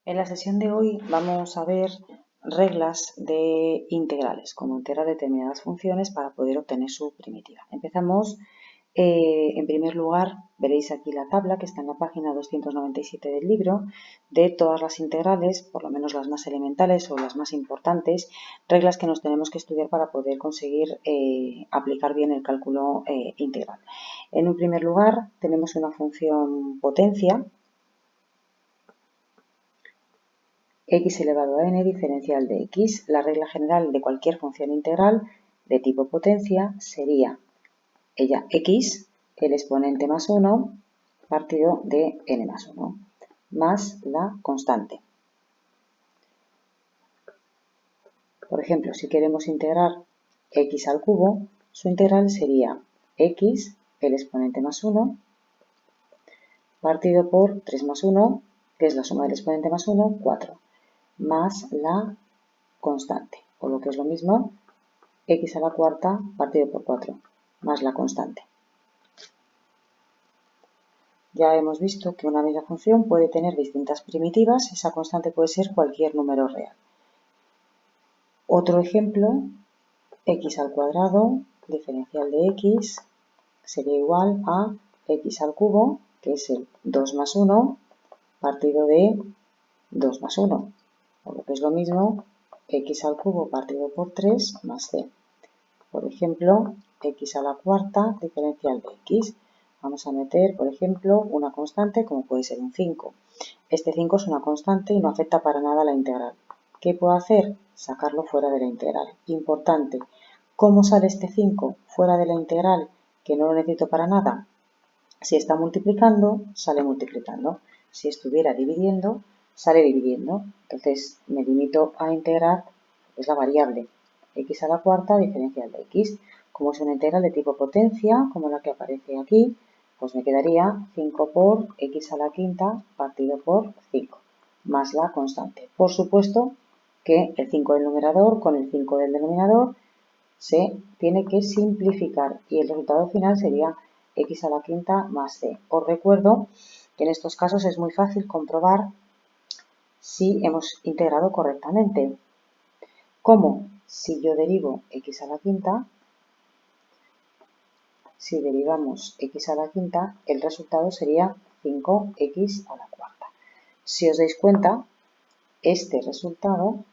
En la sesión de hoy vamos a ver reglas de integrales, cómo integrar determinadas funciones para poder obtener su primitiva. Empezamos, en primer lugar, veréis aquí la tabla que está en la página 297 del libro, de todas las integrales, por lo menos las más elementales o las más importantes, reglas que nos tenemos que estudiar para poder conseguir aplicar bien el cálculo integral. En un primer lugar, tenemos una función potencia, x elevado a n diferencial de x. La regla general de cualquier función integral de tipo potencia sería ella x, el exponente más 1, partido de n más 1, más la constante. Por ejemplo, si queremos integrar x al cubo, su integral sería x, el exponente más 1, partido por 3 más 1, que es la suma del exponente más 1, 4. Más la constante, o lo que es lo mismo, x a la cuarta partido por 4, más la constante. Ya hemos visto que una misma función puede tener distintas primitivas, esa constante puede ser cualquier número real. Otro ejemplo, x al cuadrado, diferencial de x, sería igual a x al cubo, que es el 2 más 1, partido de 2 más 1, o lo que es lo mismo, x al cubo partido por 3 más c. Por ejemplo, x a la cuarta diferencial de x. Vamos a meter, por ejemplo, una constante como puede ser un 5. Este 5 es una constante y no afecta para nada a la integral. ¿Qué puedo hacer? Sacarlo fuera de la integral. Importante, ¿cómo sale este 5 fuera de la integral que no lo necesito para nada? Si está multiplicando, sale multiplicando. Si estuviera dividiendo, sale dividiendo. Entonces me limito a integrar, es la variable x a la cuarta diferencial de x. Como es una integral de tipo potencia, como la que aparece aquí, pues me quedaría 5 por x a la quinta partido por 5, más la constante. Por supuesto que el 5 del numerador con el 5 del denominador se tiene que simplificar y el resultado final sería x a la quinta más c. Os recuerdo que en estos casos es muy fácil comprobar si hemos integrado correctamente. ¿Cómo? Si yo derivo x a la quinta, si derivamos x a la quinta, el resultado sería 5x a la cuarta. Si os dais cuenta, este resultado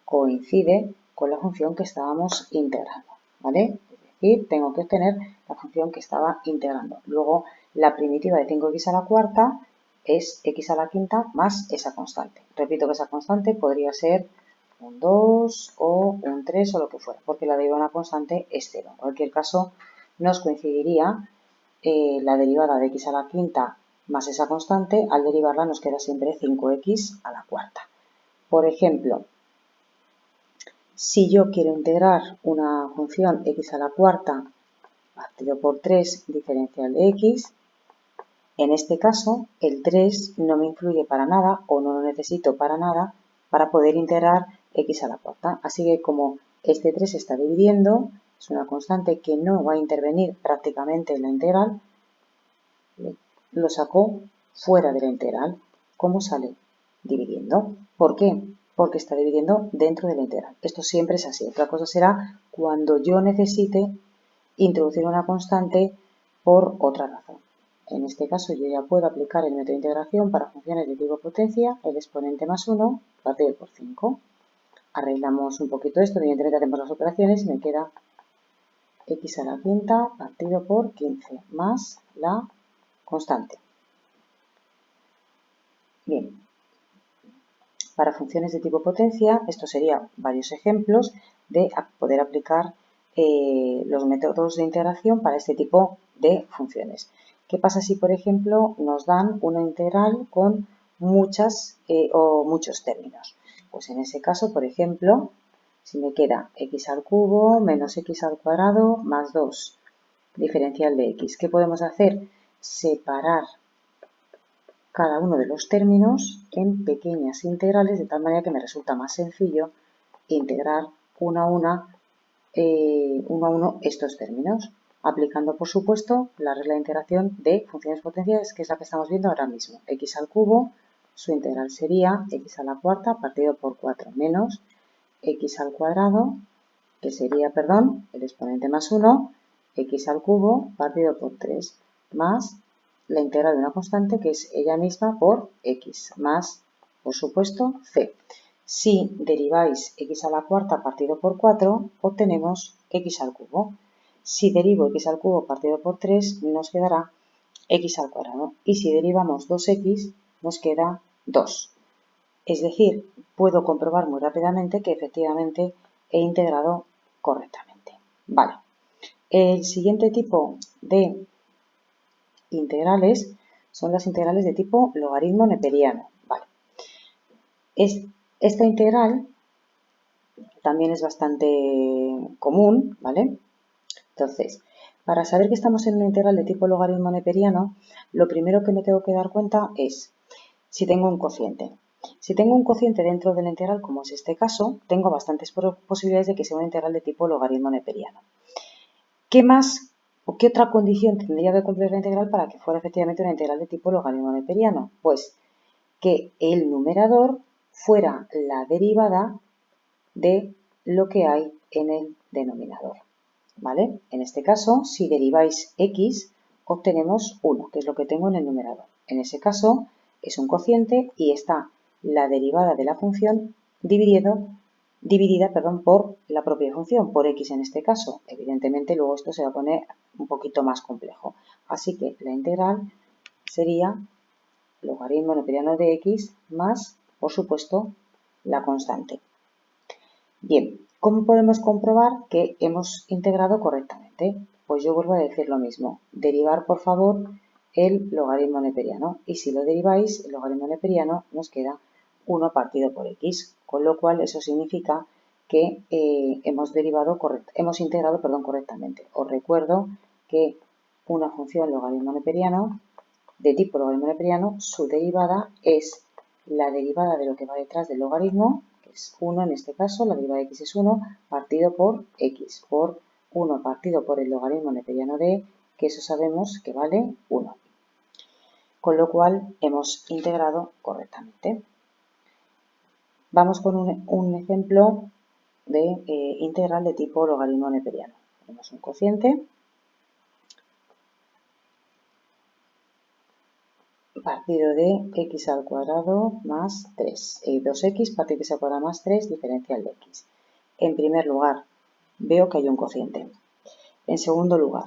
coincide con la función que estábamos integrando, ¿vale? Es decir, tengo que obtener la función que estaba integrando. Luego, la primitiva de 5x a la cuarta es x a la quinta más esa constante. Repito que esa constante podría ser un 2 o un 3 o lo que fuera, porque la derivada de una constante es 0. En cualquier caso, nos coincidiría la derivada de x a la quinta más esa constante. Al derivarla nos queda siempre 5x a la cuarta. Por ejemplo, si yo quiero integrar una función x a la cuarta partido por 3 diferencial de x, en este caso el 3 no me influye para nada o no lo necesito para nada para poder integrar x a la cuarta. Así que como este 3 se está dividiendo, es una constante que no va a intervenir prácticamente en la integral, lo saco fuera de la integral. ¿Cómo sale? Dividiendo. ¿Por qué? Porque está dividiendo dentro de la integral. Esto siempre es así. Otra cosa será cuando yo necesite introducir una constante por otra razón. En este caso yo ya puedo aplicar el método de integración para funciones de tipo potencia, el exponente más 1 partido por 5. Arreglamos un poquito esto, evidentemente hacemos las operaciones y me queda x a la quinta partido por 15 más la constante. Bien, para funciones de tipo potencia, esto serían varios ejemplos de poder aplicar los métodos de integración para este tipo de funciones. ¿Qué pasa si, por ejemplo, nos dan una integral con muchas o muchos términos? Pues en ese caso, por ejemplo, si me queda x al cubo menos x al cuadrado más 2 diferencial de x, ¿qué podemos hacer? Separar cada uno de los términos en pequeñas integrales, de tal manera que me resulta más sencillo integrar uno a uno estos términos, aplicando, por supuesto, la regla de integración de funciones potenciales, que es la que estamos viendo ahora mismo. X al cubo su integral sería x a la cuarta partido por 4 menos x al cuadrado, que sería, perdón, el exponente más 1, x al cubo partido por 3, más la integral de una constante que es ella misma por x, más, por supuesto, c. Si deriváis x a la cuarta partido por 4, obtenemos x al cubo. Si derivo x al cubo partido por 3, nos quedará x al cuadrado. Y si derivamos 2x, nos queda 2. Es decir, puedo comprobar muy rápidamente que efectivamente he integrado correctamente. Vale. El siguiente tipo de integrales son las integrales de tipo logaritmo neperiano. Vale. Esta integral también es bastante común, ¿vale? Entonces, para saber que estamos en una integral de tipo logaritmo neperiano, lo primero que me tengo que dar cuenta es si tengo un cociente. Si tengo un cociente dentro de la integral, como es este caso, tengo bastantes posibilidades de que sea una integral de tipo logaritmo neperiano. ¿Qué más o qué otra condición tendría que cumplir la integral para que fuera efectivamente una integral de tipo logaritmo neperiano? Pues que el numerador fuera la derivada de lo que hay en el denominador. ¿Vale? En este caso, si deriváis x, obtenemos 1, que es lo que tengo en el numerador. En ese caso, es un cociente y está la derivada de la función dividida por la propia función, por x en este caso. Evidentemente, luego esto se va a poner un poquito más complejo. Así que la integral sería logaritmo neperiano de x más, por supuesto, la constante. Bien, ¿cómo podemos comprobar que hemos integrado correctamente? Pues yo vuelvo a decir lo mismo. Derivar, por favor, el logaritmo neperiano. Y si lo deriváis, el logaritmo neperiano nos queda 1 partido por x. Con lo cual, eso significa que hemos integrado correctamente. Os recuerdo que una función logaritmo neperiano, de tipo logaritmo neperiano, su derivada es la derivada de lo que va detrás del logaritmo, que es 1 en este caso, la derivada de x es 1, partido por x, por 1 partido por el logaritmo neperiano de, que eso sabemos que vale 1. Con lo cual hemos integrado correctamente. Vamos con un ejemplo de integral de tipo logaritmo neperiano. Tenemos un cociente partido de x al cuadrado más 3. 2x partido de x al cuadrado más 3 diferencial de x. En primer lugar, veo que hay un cociente. En segundo lugar,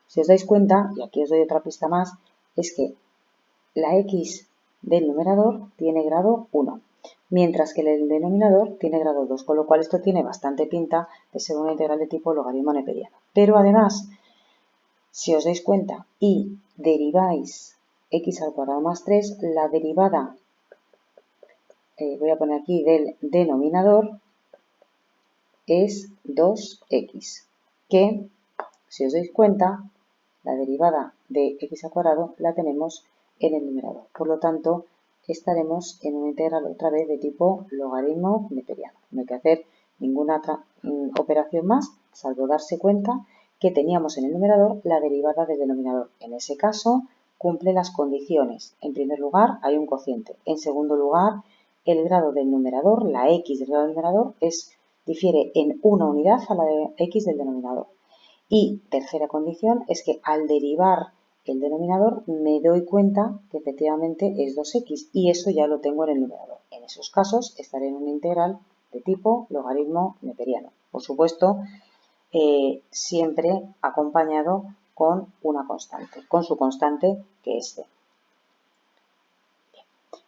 si os dais cuenta, y aquí os doy otra pista más, es que la x del numerador tiene grado 1, mientras que el denominador tiene grado 2, con lo cual esto tiene bastante pinta de ser una integral de tipo logaritmo neperiano. Pero además, si os dais cuenta y deriváis x al cuadrado más 3, la derivada, voy a poner aquí, del denominador es 2x, que, si os dais cuenta, la derivada de x al cuadrado la tenemos en el numerador. Por lo tanto, estaremos en una integral otra vez de tipo logaritmo neperiano. No hay que hacer ninguna otra operación más, salvo darse cuenta que teníamos en el numerador la derivada del denominador. En ese caso, cumple las condiciones. En primer lugar, hay un cociente. En segundo lugar, el grado del numerador, la x del grado del numerador, difiere en una unidad a la de x del denominador. Y tercera condición es que al derivar el denominador me doy cuenta que efectivamente es 2x y eso ya lo tengo en el numerador. En esos casos estaré en una integral de tipo logaritmo neperiano. Por supuesto, siempre acompañado con una constante, con su constante que es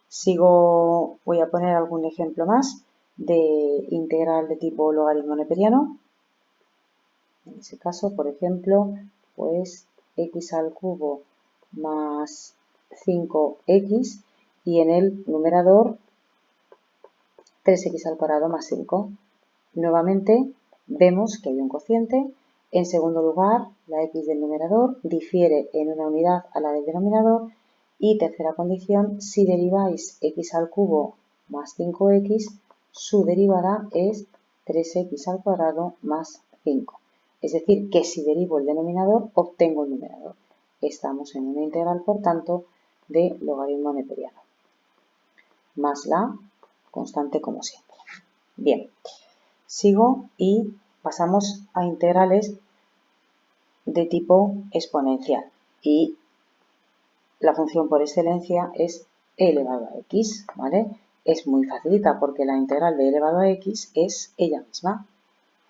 c. Voy a poner algún ejemplo más de integral de tipo logaritmo neperiano. En ese caso, por ejemplo, pues x al cubo más 5x y en el numerador 3x al cuadrado más 5. Nuevamente vemos que hay un cociente. En segundo lugar, la x del numerador difiere en una unidad a la del denominador. Y tercera condición, si deriváis x al cubo más 5x, su derivada es 3x al cuadrado más 5. Es decir, que si derivo el denominador, obtengo el numerador. Estamos en una integral, por tanto, de logaritmo neperiano. más la constante como siempre. Bien, sigo y pasamos a integrales de tipo exponencial y la función por excelencia es e elevado a x, ¿vale? Es muy facilita porque la integral de e elevado a x es ella misma.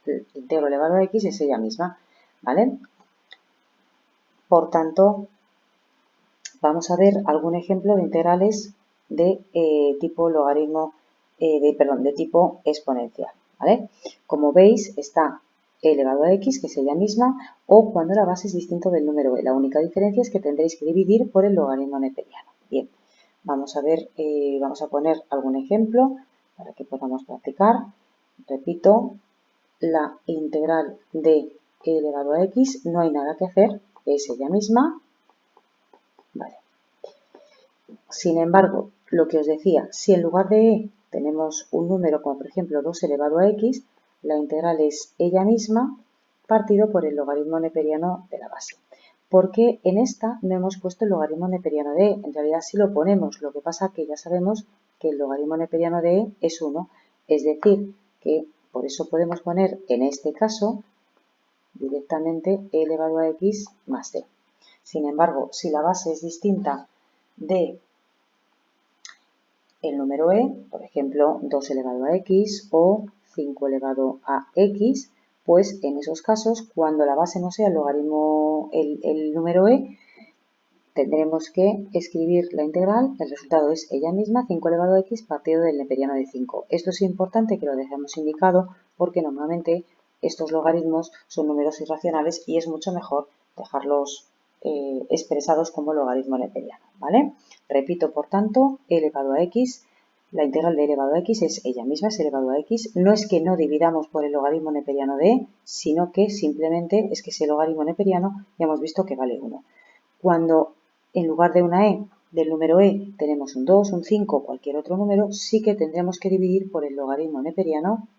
El integro elevado a x es ella misma, ¿vale? Por tanto, vamos a ver algún ejemplo de integrales de tipo logaritmo, de tipo exponencial, ¿vale? Como veis, está e elevado a x, que es ella misma, o cuando la base es distinto del número e. La única diferencia es que tendréis que dividir por el logaritmo neperiano. Bien, vamos a ver, vamos a poner algún ejemplo para que podamos practicar. Repito, la integral de e elevado a x, no hay nada que hacer, es ella misma. Vale. Sin embargo, lo que os decía, si en lugar de e tenemos un número como por ejemplo 2 elevado a x, la integral es ella misma partido por el logaritmo neperiano de la base. ¿Por qué en esta no hemos puesto el logaritmo neperiano de e? En realidad sí lo ponemos, lo que pasa que ya sabemos que el logaritmo neperiano de e es 1, es decir, que por eso podemos poner en este caso directamente e elevado a x más d. Sin embargo, si la base es distinta de el número e, por ejemplo, 2 elevado a x o 5 elevado a x, pues en esos casos, cuando la base no sea el logaritmo, el número e, tendremos que escribir la integral, el resultado es ella misma, 5 elevado a x partido del neperiano de 5. Esto es importante que lo dejemos indicado porque normalmente estos logaritmos son números irracionales y es mucho mejor dejarlos expresados como logaritmo neperiano, ¿vale? Repito, por tanto, e elevado a x, la integral de e elevado a x es ella misma, es elevado a x. No es que no dividamos por el logaritmo neperiano de e, sino que simplemente es que ese logaritmo neperiano ya hemos visto que vale 1. Cuando en lugar de una e del número e tenemos un 2, un 5 o cualquier otro número, sí que tendremos que dividir por el logaritmo neperiano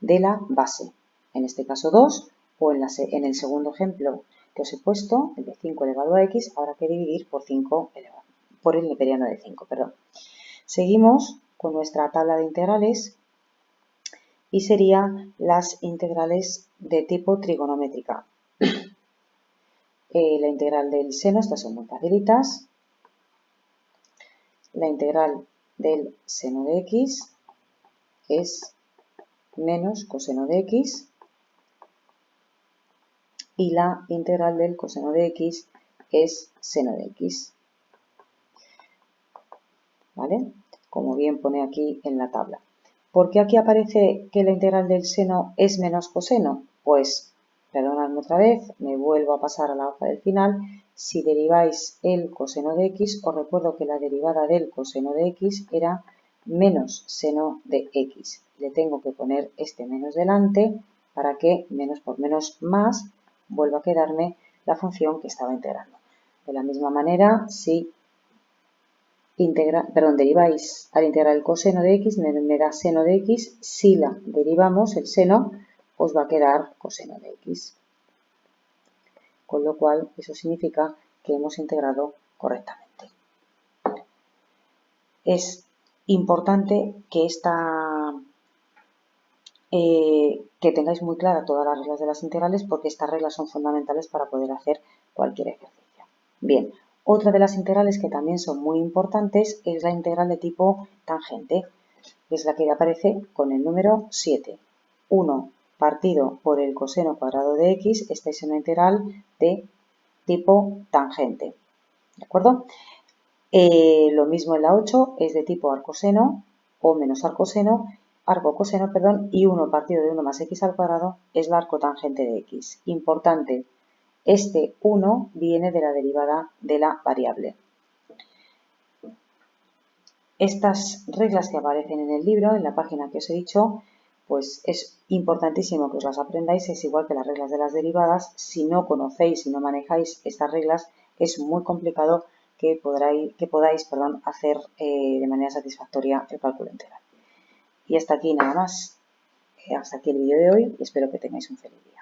de la base. En este caso 2, o en el segundo ejemplo que os he puesto, el de 5 elevado a x, habrá que dividir por 5 elevado, por el neperiano de 5, perdón. Seguimos con nuestra tabla de integrales y serían las integrales de tipo trigonométrica. La integral del seno, estas son muy facilitas. La integral del seno de x es menos coseno de x y la integral del coseno de x es seno de x, ¿vale? Como bien pone aquí en la tabla. ¿Por qué aquí aparece que la integral del seno es menos coseno? Pues, perdonadme otra vez, me vuelvo a pasar a la hoja del final. Si deriváis el coseno de x, os recuerdo que la derivada del coseno de x era menos seno de x. Le tengo que poner este menos delante para que menos por menos más vuelva a quedarme la función que estaba integrando. De la misma manera, si deriváis al integrar el coseno de x, me da seno de x. Si la derivamos, el seno, os va a quedar coseno de x. Con lo cual, eso significa que hemos integrado correctamente. Es importante que que tengáis muy claras todas las reglas de las integrales porque estas reglas son fundamentales para poder hacer cualquier ejercicio. Bien, otra de las integrales que también son muy importantes es la integral de tipo tangente, que es la que aparece con el número 7. 1 partido por el coseno cuadrado de x, esta es una integral de tipo tangente. ¿De acuerdo? Lo mismo en la 8, es de tipo arcoseno o menos arcoseno, arcocoseno, perdón, y 1 partido de 1 más x al cuadrado es la arcotangente de x. Importante, este 1 viene de la derivada de la variable. Estas reglas que aparecen en el libro, en la página que os he dicho, pues es importantísimo que os las aprendáis, es igual que las reglas de las derivadas. Si no conocéis, si no manejáis estas reglas, es muy complicado que podáis hacer de manera satisfactoria el cálculo integral. Y hasta aquí nada más. Hasta aquí el vídeo de hoy y espero que tengáis un feliz día.